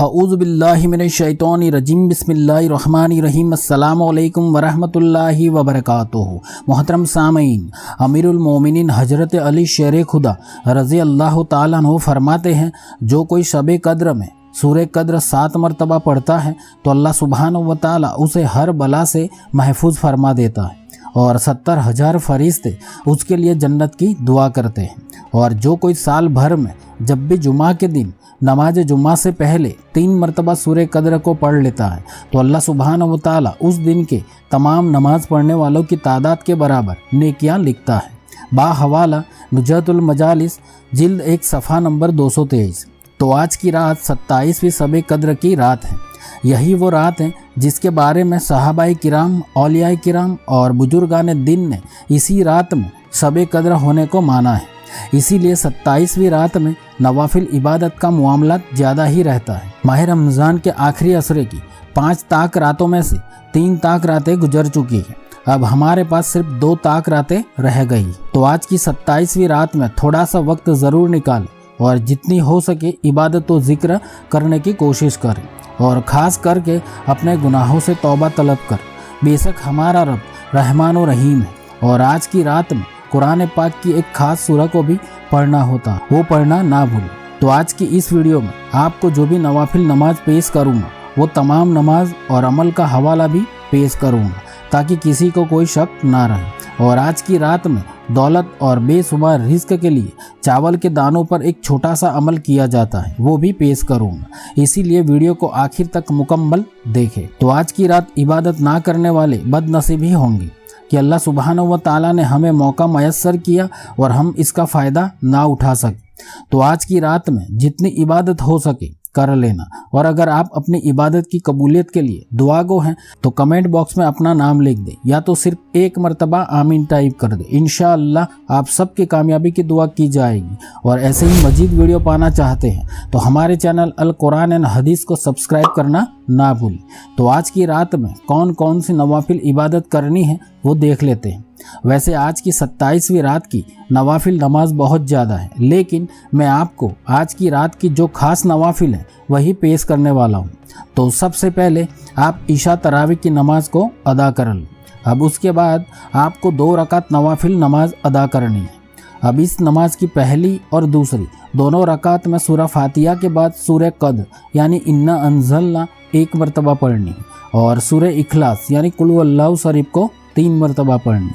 اعوذ باللہ من الشیطان الرجیم بسم اللہ الرحمن الرحیم السلام علیکم ورحمۃ اللہ وبرکاتہ۔ محترم سامعین، امیر المومنین حضرت علی شیر خدا رضی اللہ تعالیٰ عنہ فرماتے ہیں، جو کوئی شب قدر میں سورہ قدر 7 مرتبہ پڑھتا ہے تو اللہ سبحانہ و تعالیٰ اسے ہر بلا سے محفوظ فرما دیتا ہے اور 70,000 فرشتے اس کے لیے جنت کی دعا کرتے ہیں۔ اور جو کوئی سال بھر میں جب بھی جمعہ کے دن نماز جمعہ سے پہلے 3 مرتبہ سورہ قدر کو پڑھ لیتا ہے تو اللہ سبحانہ و تعالیٰ اس دن کے تمام نماز پڑھنے والوں کی تعداد کے برابر نیکیاں لکھتا ہے۔ باحوالہ نجات المجالس جلد 1 صفحہ نمبر 223۔ تو آج کی رات 27ویں شب قدر کی رات ہے۔ یہی وہ رات ہے جس کے بارے میں صحابہ کرام، اولیاء کرام اور بزرگان دین نے اسی رات میں شب قدر ہونے کو مانا ہے۔ اسی لیے 27ویں رات میں نوافل عبادت کا معاملات زیادہ ہی رہتا ہے۔ ماہ رمضان کے آخری عشرے کی 5 طاق راتوں میں سے 3 طاق راتیں گزر چکی ہیں۔ اب ہمارے پاس صرف 2 طاق راتیں رہ گئی۔ تو آج کی 27ویں رات میں تھوڑا سا وقت ضرور نکالیں اور جتنی ہو سکے عبادت و ذکر کرنے کی کوشش کریں، اور خاص کر کے اپنے گناہوں سے توبہ طلب کر۔ بے شک ہمارا رب رحمان و رحیم ہے، اور آج کی رات میں قرآن پاک کی ایک خاص سورہ کو بھی پڑھنا ہوتا، وہ پڑھنا نہ بھولیں۔ تو آج کی اس ویڈیو میں آپ کو جو بھی نوافل نماز پیش کروں گا وہ تمام نماز اور عمل کا حوالہ بھی پیش کروں گا تاکہ کسی کو کوئی شک نہ رہے۔ اور آج کی رات میں دولت اور بے شمار رزق کے لیے چاول کے دانوں پر ایک چھوٹا سا عمل کیا جاتا ہے، وہ بھی پیش کروں گا، اسی لیے ویڈیو کو آخر تک مکمل دیکھیں۔ تو آج کی رات عبادت نہ کرنے والے بد نصیب ہی ہوں گے کہ اللہ سبحانہ و تعالیٰ نے ہمیں موقع میسر کیا اور ہم اس کا فائدہ نہ اٹھا سکے۔ تو آج کی رات میں جتنی عبادت ہو سکے کر لینا، اور اگر آپ اپنی عبادت کی قبولیت کے لیے دعا گو ہیں تو کمنٹ باکس میں اپنا نام لکھ دیں، یا تو صرف 1 مرتبہ آمین ٹائپ کر دیں۔ انشاءاللہ آپ سب کی کامیابی کی دعا کی جائے گی۔ اور ایسے ہی مزید ویڈیو پانا چاہتے ہیں تو ہمارے چینل القرآن اینڈ حدیث کو سبسکرائب کرنا نہ بھولیں۔ تو آج کی رات میں کون کون سی نوافل عبادت کرنی ہے وہ دیکھ لیتے ہیں۔ ویسے آج کی 27ویں رات کی نوافل نماز بہت زیادہ ہے، لیکن میں آپ کو آج کی رات کی جو خاص نوافل ہیں وہی پیش کرنے والا ہوں۔ تو سب سے پہلے آپ عشاء تراویح کی نماز کو ادا کر لیں۔ اب اس کے بعد آپ کو 2 رکعت نوافل نماز ادا کرنی ہے۔ اب اس نماز کی پہلی اور دوسری دونوں رکعت میں سورہ فاتحہ کے بعد سورہ قدر یعنی انا انزلنا 1 مرتبہ پڑھنی ہے، اور سورہ اخلاص یعنی قل هو اللہ شریف کو 3 مرتبہ پڑھنی۔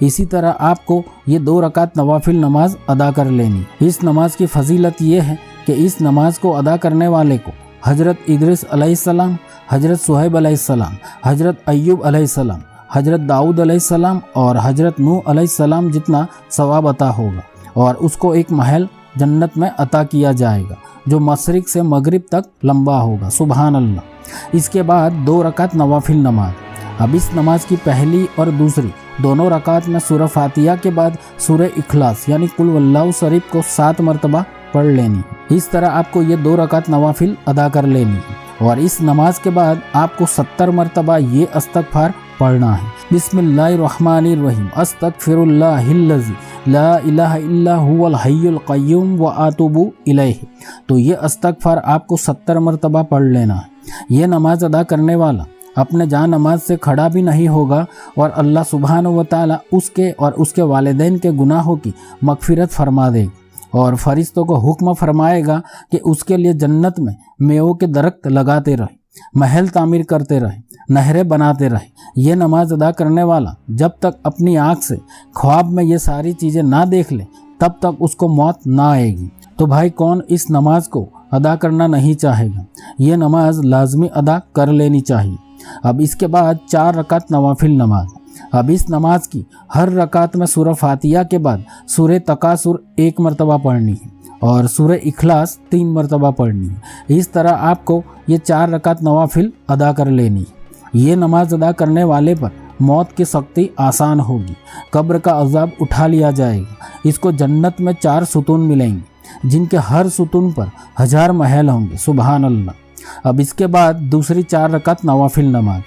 اسی طرح آپ کو یہ 2 رکعت نوافل نماز ادا کر لینی۔ اس نماز کی فضیلت یہ ہے کہ اس نماز کو ادا کرنے والے کو حضرت ادریس علیہ السلام، حضرت صہیب علیہ السلام، حضرت ایوب علیہ السلام، حضرت داؤد علیہ السلام اور حضرت نوح علیہ السلام جتنا ثواب عطا ہوگا، اور اس کو ایک محل جنت میں عطا کیا جائے گا جو مشرق سے مغرب تک لمبا ہوگا۔ سبحان اللہ۔ اس کے بعد 2 رکعت نوافل نماز۔ اب اس نماز کی پہلی اور دوسری دونوں رکعت میں سورہ فاتحہ کے بعد سورہ اخلاص یعنی قل هو اللہ شریف کو 7 مرتبہ پڑھ لینی ہے۔ اس طرح آپ کو یہ 2 رکعت نوافل ادا کر لینی ہے، اور اس نماز کے بعد آپ کو 70 مرتبہ یہ استغفار پڑھنا ہے۔ بسم اللہ الرحمن الرحیم، استغفر اللہ الذی لا الہ الا هو الحی القیوم واتوب الیہ۔ تو یہ استغفار آپ کو 70 مرتبہ پڑھ لینا ہے۔ یہ نماز ادا کرنے والا اپنے جان نماز سے کھڑا بھی نہیں ہوگا، اور اللہ سبحانہ و تعالیٰ اس کے اور اس کے والدین کے گناہوں کی مغفرت فرما دے گا، اور فرشتوں کو حکم فرمائے گا کہ اس کے لیے جنت میں میووں کے درخت لگاتے رہے، محل تعمیر کرتے رہے، نہریں بناتے رہے۔ یہ نماز ادا کرنے والا جب تک اپنی آنکھ سے خواب میں یہ ساری چیزیں نہ دیکھ لے تب تک اس کو موت نہ آئے گی۔ تو بھائی کون اس نماز کو ادا کرنا نہیں چاہے گا؟ یہ نماز لازمی ادا کر لینی چاہیے۔ اب اس کے بعد 4 رکعت نوافل نماز۔ اب اس نماز کی ہر رکعت میں سورہ فاتحہ کے بعد سورہ تکاثر 1 مرتبہ پڑھنی ہے، اور سورہ اخلاص 3 مرتبہ پڑھنی ہے۔ اس طرح آپ کو یہ 4 رکعت نوافل ادا کر لینی ہے۔ یہ نماز ادا کرنے والے پر موت کی سختی آسان ہوگی، قبر کا عذاب اٹھا لیا جائے گا۔ اس کو جنت میں 4 ستون ملیں گے جن کے ہر ستون پر 1000 محل ہوں گے۔ سبحان اللہ۔ اب اس کے بعد دوسری 4 رکعت نوافل نماز۔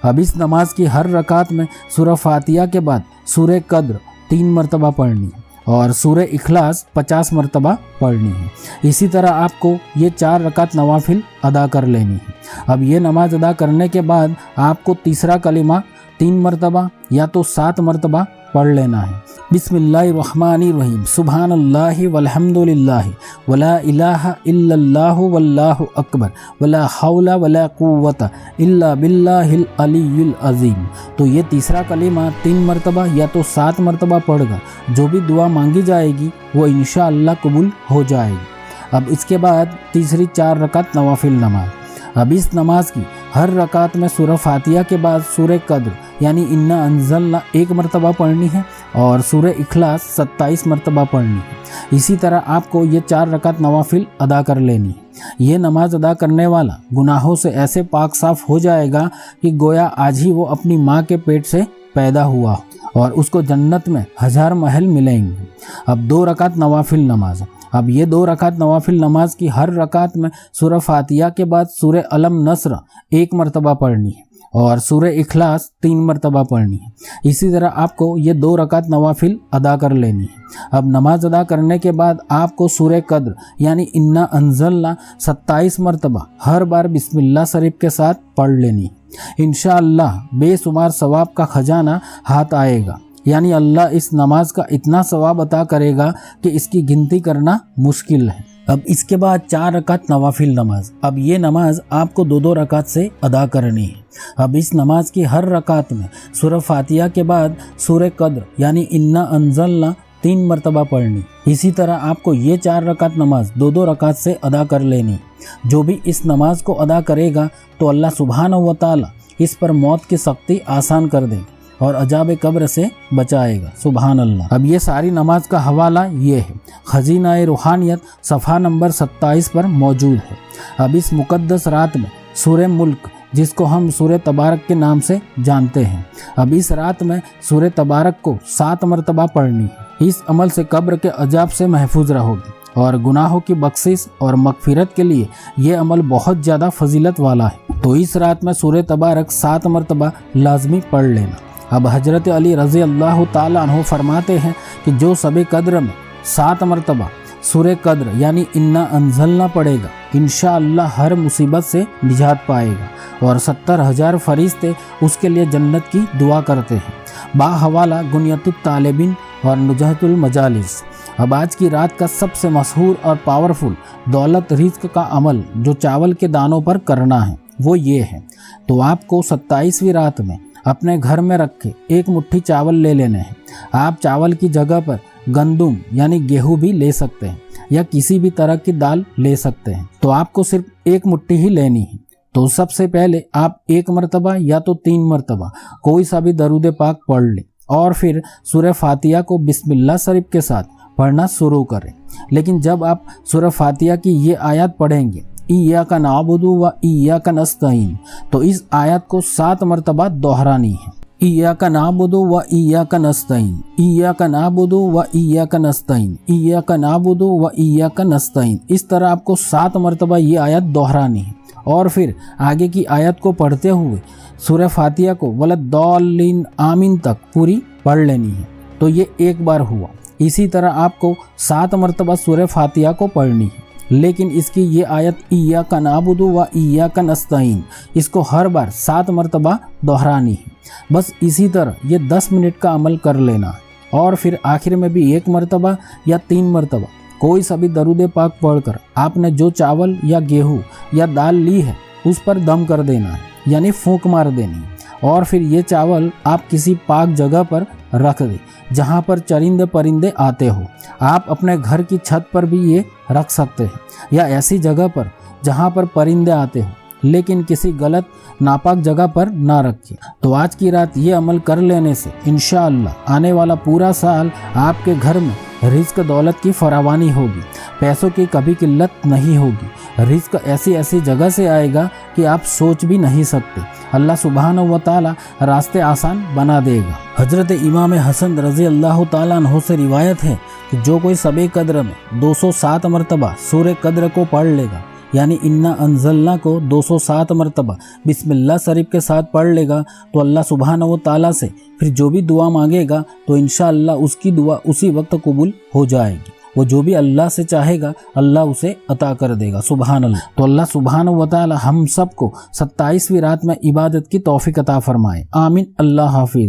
اب اس نماز کی ہر رکعت میں سورہ فاتحہ کے بعد سورہ قدر 3 مرتبہ پڑھنی ہے، اور سورہ اخلاص 50 مرتبہ پڑھنی ہے۔ اسی طرح آپ کو یہ 4 رکعت نوافل ادا کر لینی ہے۔ اب یہ نماز ادا کرنے کے بعد آپ کو تیسرا کلمہ 3 مرتبہ یا تو 7 مرتبہ پڑھ لینا ہے۔ بسم اللہ الرحمن الرحیم، سبحان اللہ والحمد للہ ولا الہ الا اللہ واللہ اکبر ولا حول ولا قوت الا باللہ العلی العظیم۔ تو یہ تیسرا کلمہ 3 مرتبہ یا تو 7 مرتبہ پڑھ کر جو بھی دعا مانگی جائے گی وہ انشاءاللہ قبول ہو جائے گی۔ اب اس کے بعد تیسری 4 رکعت نوافل نماز۔ اب اس نماز کی ہر رکعت میں سورہ فاتحہ کے بعد سورہ قدر یعنی انا انزلنا 1 مرتبہ پڑھنی ہے اور سورہ اخلاص 27 مرتبہ پڑھنی ہے۔ اسی طرح آپ کو یہ 4 رکعت نوافل ادا کر لینی ہے۔ یہ نماز ادا کرنے والا گناہوں سے ایسے پاک صاف ہو جائے گا کہ گویا آج ہی وہ اپنی ماں کے پیٹ سے پیدا ہوا اور اس کو جنت میں 1000 محل ملیں گے۔ اب 2 رکعت نوافل نماز۔ اب یہ 2 رکعت نوافل نماز کی ہر رکعت میں سورہ فاتحہ کے بعد سورہ علم نصر 1 مرتبہ پڑھنی ہے اور سورہ اخلاص 3 مرتبہ پڑھنی ہے۔ اسی طرح آپ کو یہ 2 رکعت نوافل ادا کر لینی ہے۔ اب نماز ادا کرنے کے بعد آپ کو سورہ قدر یعنی انا انزلنا 27 مرتبہ ہر بار بسم اللہ شریف کے ساتھ پڑھ لینی ہے۔ انشاءاللہ بے شمار ثواب کا خزانہ ہاتھ آئے گا، یعنی اللہ اس نماز کا اتنا ثواب عطا کرے گا کہ اس کی گنتی کرنا مشکل ہے۔ اب اس کے بعد 4 رکعت نوافل نماز۔ اب یہ نماز آپ کو 2 رکعت سے ادا کرنی ہے۔ اب اس نماز کی ہر رکعت میں سورہ فاتحہ کے بعد سورہ قدر یعنی انا انزلنا 3 مرتبہ پڑھنی۔ اسی طرح آپ کو یہ 4 رکعت نماز 2 رکعت سے ادا کر لینی۔ جو بھی اس نماز کو ادا کرے گا تو اللہ سبحانہ و تعالی اس پر موت کی سختی آسان کر دے گا اور عذاب قبر سے بچائے گا۔ سبحان اللہ۔ اب یہ ساری نماز کا حوالہ یہ ہے، خزینہ روحانیت صفحہ نمبر 27 پر موجود ہے۔ اب اس مقدس رات میں سورہ ملک جس کو ہم سورہ تبارک کے نام سے جانتے ہیں، اب اس رات میں سورہ تبارک کو 7 مرتبہ پڑھنی ہے۔ اس عمل سے قبر کے عذاب سے محفوظ رہو گی اور گناہوں کی بخشش اور مغفرت کے لیے یہ عمل بہت زیادہ فضیلت والا ہے۔ تو اس رات میں سورہ تبارک 7 مرتبہ لازمی پڑھ لینا۔ اب حضرت علی رضی اللہ تعالیٰ عنہ فرماتے ہیں کہ جو شب قدر میں 7 مرتبہ سورہ قدر یعنی انا انزلنا پڑھے گا انشاءاللہ ہر مصیبت سے نجات پائے گا اور 70,000 فرشتے اس کے لیے جنت کی دعا کرتے ہیں۔ باحوالہ گنیت الطالبین اور نجاۃ المجالس۔ اب آج کی رات کا سب سے مشہور اور پاورفل دولت رزق کا عمل جو چاول کے دانوں پر کرنا ہے وہ یہ ہے۔ تو آپ کو 27ویں رات میں اپنے گھر میں رکھے 1 مٹھی چاول لے لینے ہیں۔ آپ چاول کی جگہ پر گندم یعنی گیہوں بھی لے سکتے ہیں یا کسی بھی طرح کی دال لے سکتے ہیں۔ تو آپ کو صرف 1 مٹھی ہی لینی ہے۔ تو سب سے پہلے آپ 1 مرتبہ یا تو 3 مرتبہ کوئی سا بھی درود پاک پڑھ لیں اور پھر سورہ فاتحہ کو بسم اللہ شریف کے ساتھ پڑھنا شروع کریں۔ لیکن جب آپ سورہ فاتحہ کی یہ آیات پڑھیں گے ایاک نعبد و ایاک نستعین، تو اس آیت کو 7 مرتبہ دہرانی ہے۔ ایاک نعبد و ایاک نستعین، ایاک نعبد و ایاک نستعین، ایاک نعبد و ایاک نستعین۔ اس طرح آپ کو 7 مرتبہ یہ آیت دہرانی ہے اور پھر آگے کی آیت کو پڑھتے ہوئے سورہ فاتحہ کو ولضالین آمین تک پوری پڑھ لینی ہے۔ تو یہ ایک بار ہوا۔ اسی طرح آپ کو 7 مرتبہ سورہ فاتحہ کو پڑھنی ہے، لیکن اس کی یہ آیت ایاک نعبد و ایاک نستعین اس کو ہر بار 7 مرتبہ دہرانی ہے۔ بس اسی طرح یہ 10 منٹ کا عمل کر لینا ہے اور پھر آخر میں بھی 1 مرتبہ یا 3 مرتبہ کوئی سا بھی درود پاک پڑھ کر آپ نے جو چاول یا گیہوں یا دال لی ہے اس پر دم کر دینا ہے، یعنی پھونک مار دینی ہے۔ اور پھر یہ چاول آپ کسی پاک جگہ پر رکھ دیں جہاں پر چرندے پرندے آتے ہو۔ آپ اپنے گھر کی چھت پر بھی یہ رکھ سکتے ہیں یا ایسی جگہ پر جہاں پر پرندے آتے ہو، لیکن کسی غلط ناپاک جگہ پر نہ رکھیں۔ تو آج کی رات یہ عمل کر لینے سے انشاءاللہ آنے والا پورا سال آپ کے گھر میں رزق دولت کی فراوانی ہوگی، پیسوں کی کبھی قلت نہیں ہوگی۔ رزق ایسی ایسی جگہ سے آئے گا کہ آپ سوچ بھی نہیں سکتے۔ اللہ سبحانہ و تعالی راستے آسان بنا دے گا۔ حضرت امام حسن رضی اللہ تعالیٰ عنہ سے روایت ہے کہ جو کوئی شب قدر میں 207 مرتبہ سورہ قدر کو پڑھ لے گا یعنی انا انزلنا کو 207 مرتبہ بسم اللہ شریف کے ساتھ پڑھ لے گا تو اللہ سبحانہ و تعالیٰ سے پھر جو بھی دعا مانگے گا تو انشاءاللہ اس کی دعا اسی وقت قبول ہو جائے گی۔ وہ جو بھی اللہ سے چاہے گا اللہ اسے عطا کر دے گا، سبحان اللہ۔ تو اللہ سبحانہ و تعالی ہم سب کو 27ویں رات میں عبادت کی توفیق عطا فرمائے، آمین۔ اللہ حافظ۔